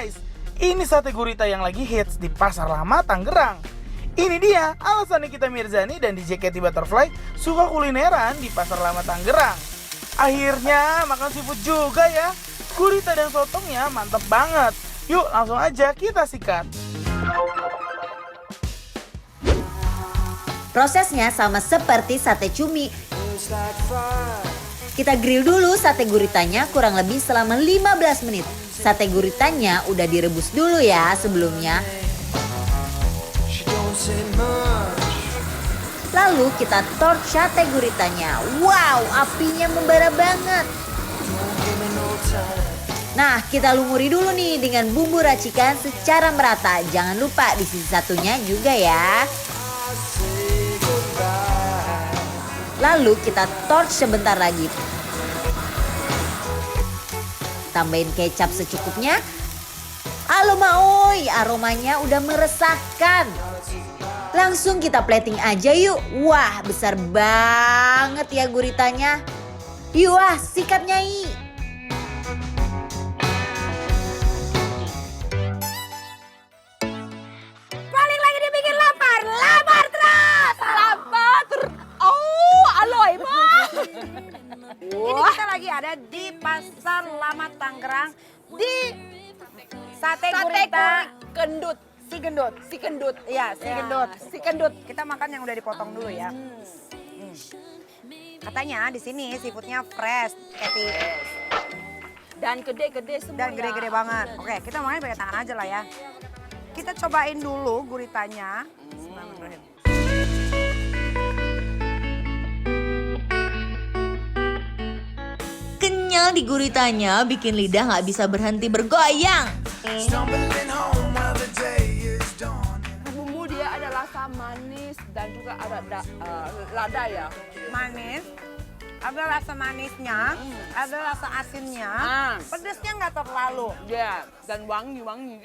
Guys, ini sate gurita yang lagi hits di Pasar Lama Tangerang. Ini dia alasannya kita Mirzani dan DJ Katy Butterfly suka kulineran di Pasar Lama Tangerang. Akhirnya makan seafood juga ya. Gurita dan sotongnya mantep banget. Yuk langsung aja kita sikat. Prosesnya sama seperti sate cumi. Kita grill dulu sate guritanya kurang lebih selama 15 menit. Sate guritanya udah direbus dulu ya sebelumnya. Lalu kita torch sate guritanya. Wow, apinya membara banget. Nah, kita lumuri dulu nih dengan bumbu racikan secara merata. Jangan lupa di sisi satunya juga ya. Lalu kita torch sebentar lagi. Tambahin kecap secukupnya. Maoi, aromanya udah meresahkan. Langsung kita plating aja yuk. Wah, besar banget ya guritanya. Yuk sikat Nyai. Balik lagi dibikin lapar. Lapar terus. Lapar terus. Oh, aloy banget. Ini kita lagi ada di Pasar Lama Tangerang di Sate Gurita Gendut. Si Gendut. Si Gendut. Iya, si Ya, Gendut. si Gendut. Kita makan yang udah dipotong dulu ya. Katanya di sini seafoodnya fresh, Katy. Dan gede-gede semua. Dan gede-gede banget. Oke, kita makan pakai tangan aja lah ya. Kita cobain dulu guritanya. Bismillahirrahmanirrahim. Kenyal di guritanya bikin lidah nggak bisa berhenti bergoyang. Bumbu dia ada rasa manis dan juga ada lada ya. Manis, ada rasa manisnya, ada rasa asinnya, pedesnya nggak terlalu. Ya, dan wangi-wangi.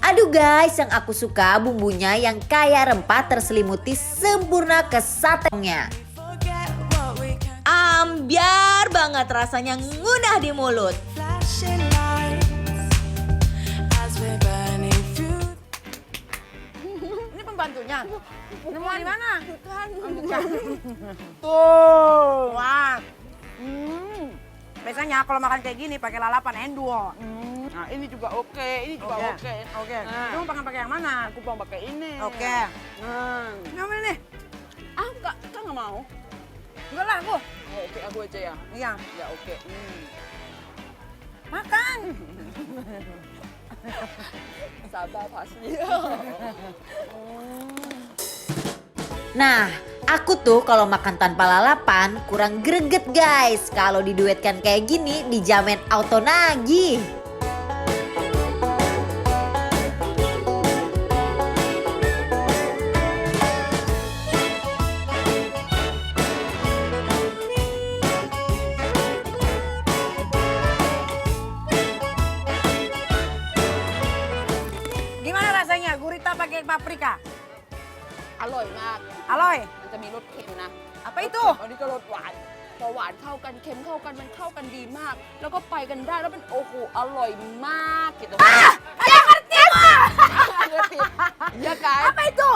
Aduh guys, yang aku suka bumbunya yang kayak rempah terselimuti sempurna ke satenya. Ambiar banget rasanya ngudah di mulut. Ini pembantunya. Nemu di mana? Tuh. Wah. Biasanya kalau makan kayak gini pakai lalapan endul. Nah, ini juga oke, ini juga oke. Oke. Nah. Lu pakai yang mana? Aku mau pakai ini. Oke. Nah. Ngambil nih. Enggak, kan nggak mau. Enggak lah aku. Oh, oke, aku aja ya. Iya. Ya oke. Makan. Sabar pasti. Nah, aku tuh kalau makan tanpa lalapan kurang greget guys. Kalau diduetkan kayak gini dijamin auto nagih. Gimana rasanya gurita pakai paprika? อร่อยมาก Aloy. มันจะมีรสเค็มนะ Apa itu? อันนี้ก็รสหวาน พอหวานเข้ากันเค็มเข้ากันมันเข้ากันดีมาก แล้วก็ไปกันได้แล้วมันโอ้โหอร่อยมากgitu. Kayak ngerti apa? Ngerti? Ya kan? Apa itu?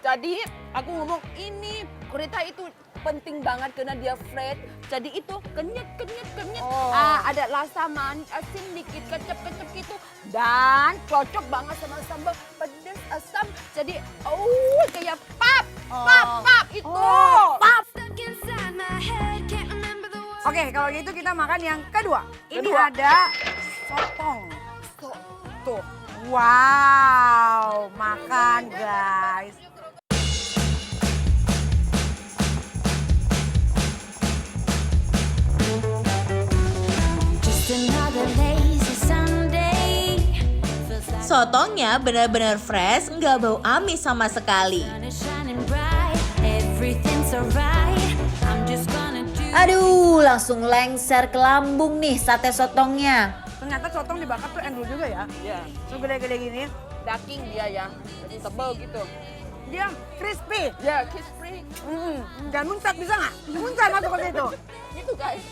Jadi aku ngomong ini gurita itu penting banget karena dia fresh. Jadi itu kenyet. Oh. Ada rasa manis, asin dikit, kecap gitu. Dan cocok banget sama sambal pedas asam. Jadi kayak pap itu. Pap. Oke, kalau gitu kita makan yang kedua. Ini Kedua. ada sotong. Tuh. Wow, makan guys. Sotongnya benar-benar fresh, nggak bau amis sama sekali. Aduh, langsung lengser ke lambung nih sate sotongnya. Ternyata sotong dibakar tuh endul juga ya. Ya, Segede-gede gini. daging dia ya. Jadi tebal gitu. Dia crispy. Ya, crispy. Dan muncrat bisa nggak? Muncrat masuk ke situ. Gitu guys.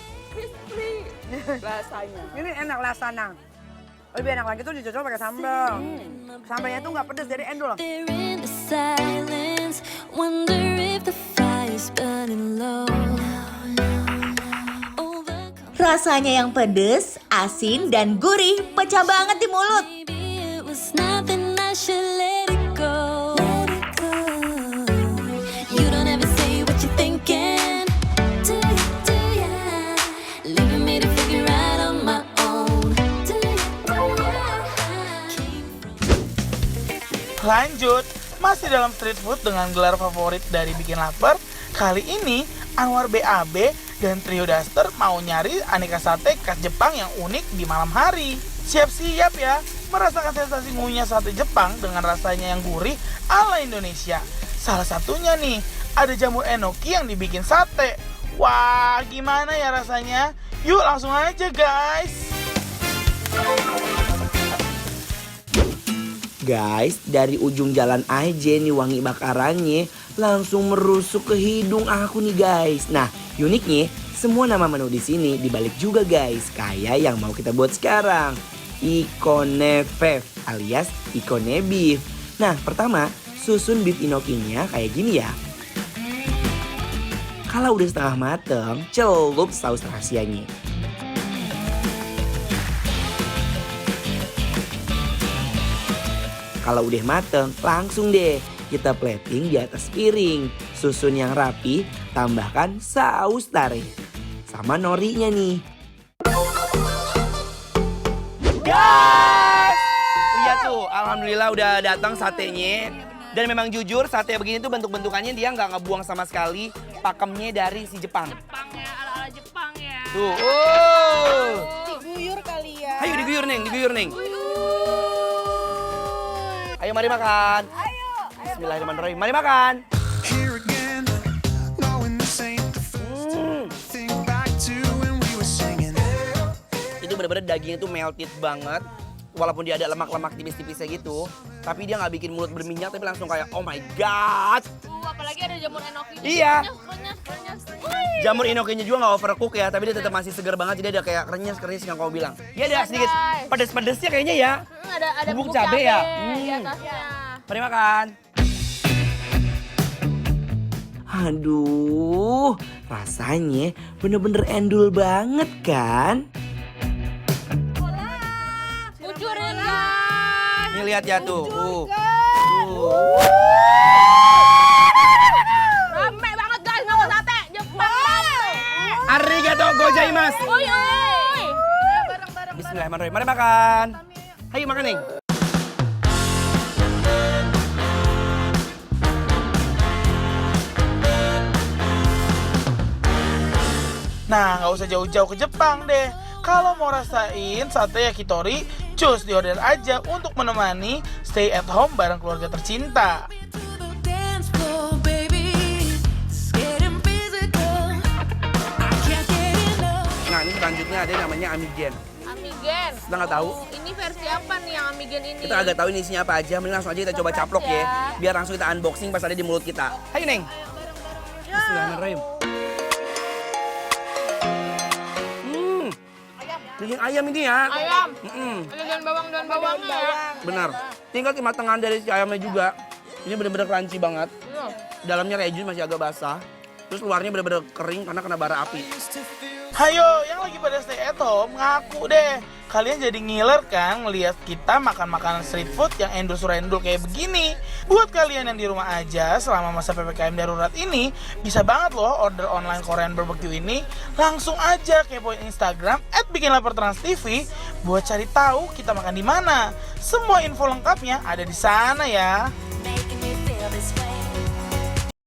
rasanya. Ini enak lasana. Lebih enak lagi tuh dicocol pakai sambal. Sambalnya tuh nggak pedes jadi endul. There in the silence, wonder if the fire's burning low. Rasanya yang pedes, asin, dan gurih pecah banget di mulut. Maybe it was nothing, I should let it go. You don't ever say what you're thinking. Do ya? Leaving me to figure out on my own. Do ya? Lanjut, masih dalam street food dengan gelar favorit dari Bikin Lapar. Kali ini Anwar BAB dan Trio Duster mau nyari aneka sate khas Jepang yang unik di malam hari. Siap-siap ya, merasakan sensasi ngunyah sate Jepang dengan rasanya yang gurih ala Indonesia. Salah satunya nih, ada jamur enoki yang dibikin sate. Wah, gimana ya rasanya? Yuk langsung aja guys. Guys, dari ujung jalan aja nih wangi bakarannya langsung merusuk ke hidung aku nih guys. Nah, uniknya semua nama menu di sini dibalik juga guys, kayak yang mau kita buat sekarang. Ikone beef alias ikone beef. Nah, pertama susun beef inokinya kayak gini ya. Kalau udah setengah mateng, celup saus rahasianya. Kalau udah mateng, langsung deh kita plating di atas piring. Susun yang rapi, tambahkan saus tare. Sama norinya nih. Guys! Lihat tuh, alhamdulillah udah datang satenya. Dan memang jujur, sate begini tuh bentuk-bentukannya dia nggak ngebuang sama sekali pakemnya dari si Jepang. Jepangnya ala-ala Jepang ya. Tuh, oh. Diguyur kali ya. Ayo diguyur Neng, diguyur Neng. Ayo mari makan. Ayo. Bismillahirrahmanirrahim. Mari makan. Here again, knowing this ain't the first thing back to when we were singing. Itu bener-bener dagingnya tuh melted banget. Walaupun dia ada lemak-lemak tipis-tipisnya gitu, tapi dia nggak bikin mulut berminyak, tapi langsung kayak oh my god. Apalagi ada jamur enoki. Iya. Renyes. Jamur inokinya juga nggak overcook ya, tapi dia tetap masih segar banget, jadi ada kayak renyes yang kamu bilang. Dia ada sedikit guys. pedes-pedesnya kayaknya ya. Ada Bubuk bubuk cabe ya? di atasnya. Mari makan. Aduh, rasanya bener-bener endul banget kan? Kucurin guys. Nih lihat ya tuh. Rame banget guys makan sate Jepang. Arigatou gozaimasu. Oi. Bismillahirrahmanirrahim. Mari makan. Ayo makan nih. Nah, nggak usah jauh-jauh ke Jepang deh. Kalau mau rasain sate yakitori, cus diorder aja untuk menemani stay at home bareng keluarga tercinta. Dance floor, baby. It's getting physical. I can't get enough. Nah ini selanjutnya ada yang namanya amigen. Amigen. Kita nggak tahu. Ini versi apa nih yang amigen ini? Kita agak tahu ini isinya apa aja. Mending langsung aja kita coba caplok ya. Biar langsung kita unboxing pas ada di mulut kita. Ayo Neng. Bismillahirrahmanirrahim. Daging ayam ini ya. Ayam. Mm-mm. Ada daun bawangnya ya. Benar. Tinggal kematangan dari si ayamnya juga. Ini bener-bener crunchy banget. Dalamnya kayak jus masih agak basah. Terus luarnya bener-bener kering karena kena bara api. Hayo, yang lagi pada stay at home, ngaku deh. Kalian jadi ngiler kan ngelihat kita makan makanan street food yang endul-surendul kayak begini. Buat kalian yang di rumah aja selama masa PPKM darurat ini, bisa banget loh order online Korean barbecue ini. Langsung aja kepoin Instagram @bikinlapartransTV buat cari tahu kita makan di mana. Semua info lengkapnya ada di sana ya.